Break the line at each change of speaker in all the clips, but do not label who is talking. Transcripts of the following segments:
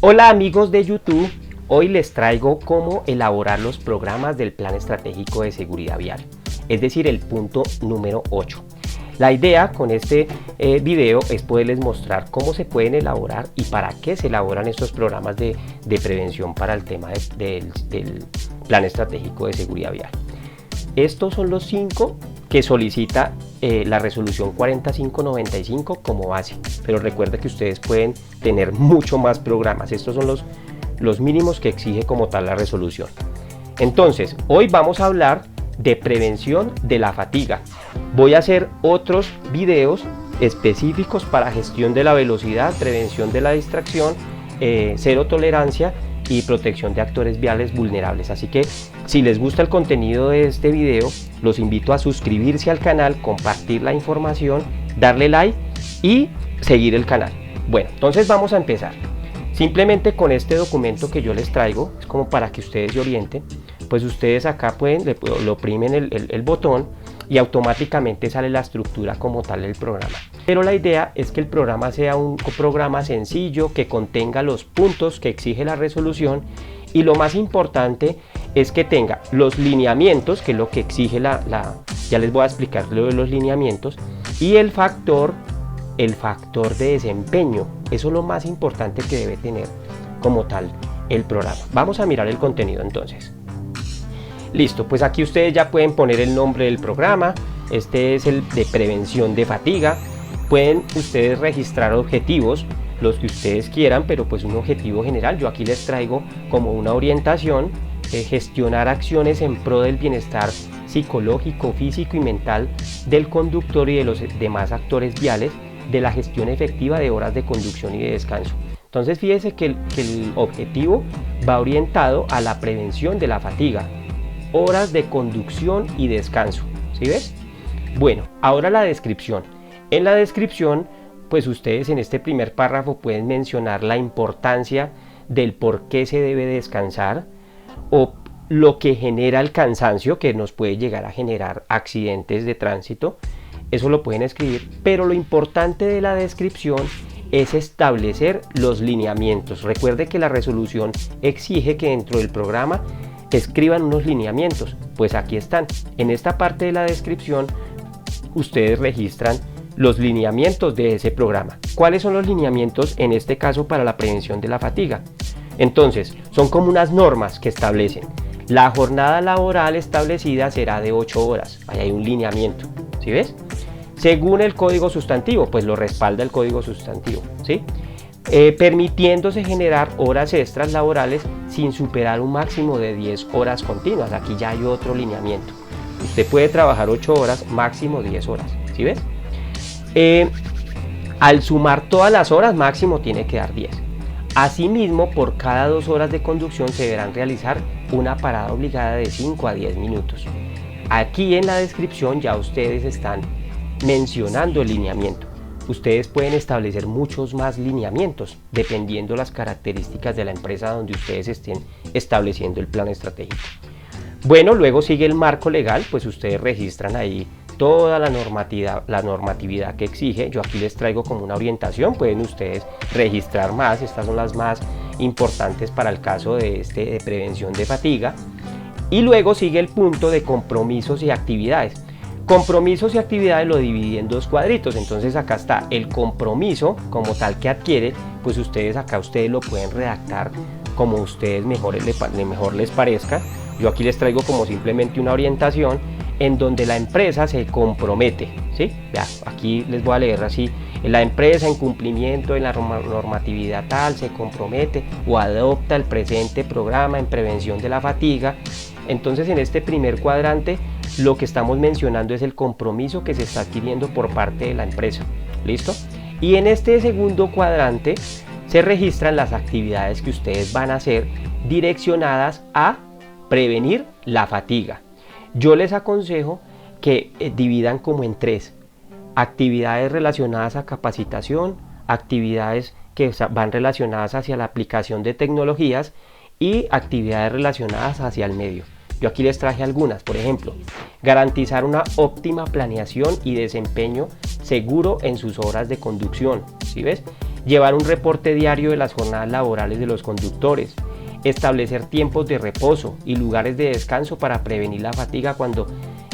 Hola amigos de YouTube, hoy les traigo cómo elaborar los programas del Plan Estratégico de Seguridad Vial, es decir, el punto número 8. La idea con este video es poderles mostrar cómo se pueden elaborar y para qué se elaboran estos programas de prevención para el tema del Plan Estratégico de Seguridad Vial. Estos son los 5 que solicita la resolución 40595 como base, pero recuerda que ustedes pueden tener mucho más programas. Estos son los mínimos que exige como tal la resolución. Entonces, hoy vamos a hablar de prevención de la fatiga. Voy a hacer otros videos específicos para gestión de la velocidad, prevención de la distracción, cero tolerancia y protección de actores viales vulnerables. Así que si les gusta el contenido de este video, los invito a suscribirse al canal, compartir la información, darle like y seguir el canal. Bueno, entonces vamos a empezar. Simplemente con este documento que yo les traigo, es como para que ustedes se orienten, pues ustedes acá lo oprimen el botón y automáticamente sale la estructura como tal del programa. Pero la idea es que el programa sea un programa sencillo, que contenga los puntos que exige la resolución, y lo más importante es que tenga los lineamientos, que es lo que exige ya les voy a explicar lo de los lineamientos, y el factor de desempeño. Eso es lo más importante que debe tener como tal el programa. Vamos a mirar el contenido entonces. Listo, pues aquí ustedes ya pueden poner el nombre del programa. Este es el de prevención de fatiga. Pueden ustedes registrar objetivos, los que ustedes quieran, pero pues un objetivo general. Yo aquí les traigo como una orientación, gestionar acciones en pro del bienestar psicológico, físico y mental del conductor y de los demás actores viales, de la gestión efectiva de horas de conducción y de descanso. Entonces fíjese que el objetivo va orientado a la prevención de la fatiga, horas de conducción y descanso, ¿sí ves? Bueno, ahora la descripción. En la descripción, pues ustedes en este primer párrafo pueden mencionar la importancia del por qué se debe descansar o lo que genera el cansancio, que nos puede llegar a generar accidentes de tránsito. Eso lo pueden escribir, pero lo importante de la descripción es establecer los lineamientos. Recuerde que la resolución exige que dentro del programa escriban unos lineamientos, pues aquí están. En esta parte de la descripción ustedes registran los lineamientos de ese programa. ¿Cuáles son los lineamientos en este caso para la prevención de la fatiga? Entonces, son como unas normas que establecen. La jornada laboral establecida será de 8 horas. Ahí hay un lineamiento, ¿sí ves? Según el código sustantivo, pues lo respalda el código sustantivo, ¿sí? Permitiéndose generar horas extras laborales sin superar un máximo de 10 horas continuas. Aquí ya hay otro lineamiento. Usted puede trabajar 8 horas, máximo 10 horas, ¿sí ves? Al sumar todas las horas, máximo tiene que dar 10. Asimismo, por cada 2 horas de conducción se deberán realizar una parada obligada de 5 a 10 minutos. Aquí en la descripción ya ustedes están mencionando el lineamiento. Ustedes pueden establecer muchos más lineamientos dependiendo las características de la empresa donde ustedes estén estableciendo el plan estratégico. Bueno, luego sigue el marco legal, pues ustedes registran ahí toda la normatividad que exige. Yo aquí les traigo como una orientación, pueden ustedes registrar más. Estas son las más importantes para el caso de prevención de fatiga. Y luego sigue el punto de compromisos y actividades. Compromisos y actividades lo dividí en 2 cuadritos. Entonces acá está el compromiso como tal que adquiere, pues ustedes lo pueden redactar como ustedes mejor les parezca. Yo aquí les traigo como simplemente una orientación en donde la empresa se compromete, ¿sí? Ya, aquí les voy a leer así: la empresa, en cumplimiento de la normatividad tal, se compromete o adopta el presente programa en prevención de la fatiga. Entonces en este primer cuadrante lo que estamos mencionando es el compromiso que se está adquiriendo por parte de la empresa. ¿Listo? Y en este segundo cuadrante se registran las actividades que ustedes van a hacer direccionadas a prevenir la fatiga. Yo les aconsejo que dividan como en 3: actividades relacionadas a capacitación, actividades que van relacionadas hacia la aplicación de tecnologías y actividades relacionadas hacia el medio. Yo aquí les traje algunas. Por ejemplo, garantizar una óptima planeación y desempeño seguro en sus horas de conducción, ¿sí ves? llevar un reporte diario de las jornadas laborales de los conductores, establecer tiempos de reposo y lugares de descanso para prevenir la fatiga cuando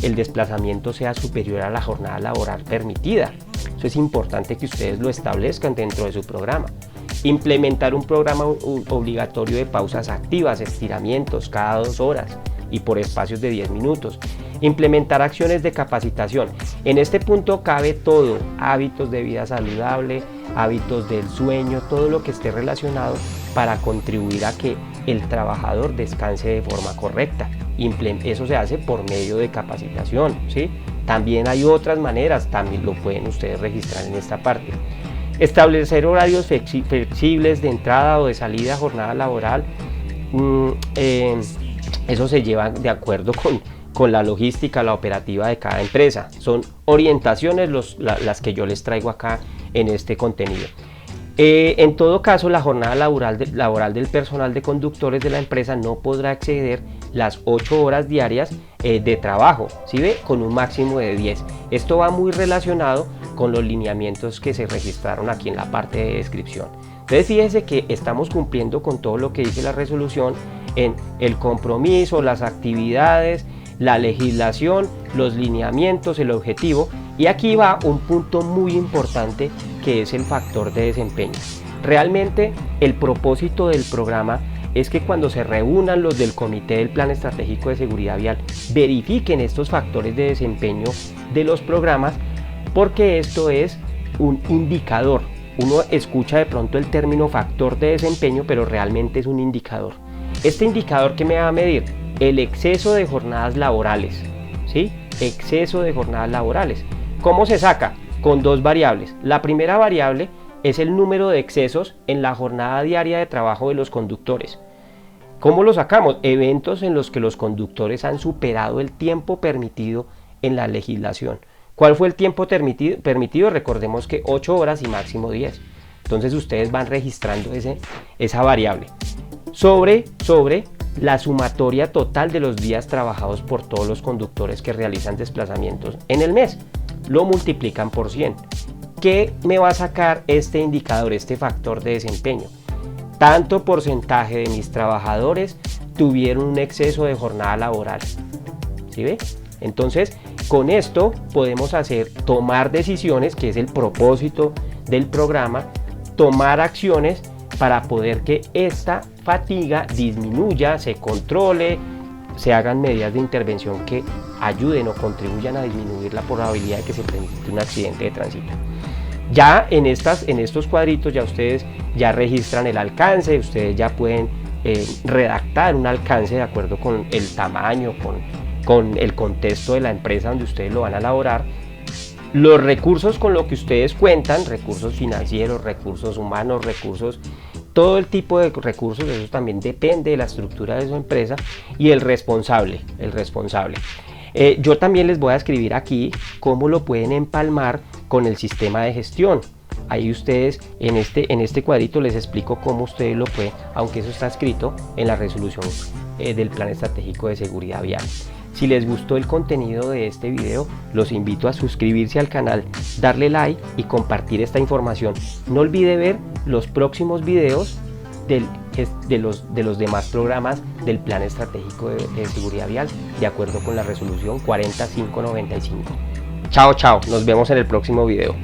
el desplazamiento sea superior a la jornada laboral permitida. Eso es importante que ustedes lo establezcan dentro de su programa. Implementar un programa obligatorio de pausas activas, estiramientos cada 2 horas y por espacios de 10 minutos. Implementar acciones de capacitación. En este punto cabe todo: hábitos de vida saludable, hábitos del sueño, todo lo que esté relacionado para contribuir a que el trabajador descanse de forma correcta. Eso se hace por medio de capacitación, ¿sí? También hay otras maneras, también lo pueden ustedes registrar en esta parte. Establecer horarios flexibles de entrada o de salida a jornada laboral. Eso se lleva de acuerdo con la logística, la operativa de cada empresa. Son orientaciones las que yo les traigo acá en este contenido. En todo caso, la jornada laboral del personal de conductores de la empresa no podrá exceder las 8 horas diarias de trabajo, ¿sí ve? Con un máximo de 10. Esto va muy relacionado con los lineamientos que se registraron aquí en la parte de descripción. Entonces fíjense que estamos cumpliendo con todo lo que dice la resolución en el compromiso, las actividades, la legislación, los lineamientos, el objetivo. Y aquí va un punto muy importante, que es el factor de desempeño. Realmente el propósito del programa es que cuando se reúnan los del Comité del Plan Estratégico de Seguridad Vial, verifiquen estos factores de desempeño de los programas, porque esto es un indicador. Uno escucha de pronto el término factor de desempeño, pero realmente es un indicador. Este indicador, ¿qué me va a medir? El exceso de jornadas laborales, ¿sí? Exceso de jornadas laborales. ¿Cómo se saca? Con 2 variables. La primera variable es el número de excesos en la jornada diaria de trabajo de los conductores. ¿Cómo lo sacamos? Eventos en los que los conductores han superado el tiempo permitido en la legislación. ¿Cuál fue el tiempo permitido? Recordemos que 8 horas y máximo 10. Entonces ustedes van registrando esa variable. Sobre la sumatoria total de los días trabajados por todos los conductores que realizan desplazamientos en el mes. Lo multiplican por 100. ¿Qué me va a sacar este indicador, este factor de desempeño? Tanto porcentaje de mis trabajadores tuvieron un exceso de jornada laboral. ¿Sí ve? Entonces, con esto podemos tomar decisiones, que es el propósito del programa, tomar acciones para poder que esta fatiga disminuya, se controle, se hagan medidas de intervención que ayuden o contribuyan a disminuir la probabilidad de que se presente un accidente de tránsito. Ya en estos cuadritos ya ustedes ya registran el alcance, ustedes ya pueden redactar un alcance de acuerdo con el tamaño, con el contexto de la empresa donde ustedes lo van a elaborar. Los recursos con los que ustedes cuentan, recursos financieros, recursos humanos, todo el tipo de recursos, eso también depende de la estructura de su empresa. Y el responsable. Yo también les voy a escribir aquí cómo lo pueden empalmar con el sistema de gestión. Ahí ustedes en este cuadrito les explico cómo ustedes lo pueden, aunque eso está escrito en la resolución del Plan Estratégico de Seguridad Vial. Si les gustó el contenido de este video, los invito a suscribirse al canal, darle like y compartir esta información. No olvide ver los próximos videos de los demás programas del Plan Estratégico de Seguridad Vial, de acuerdo con la resolución 40595. Chao, nos vemos en el próximo video.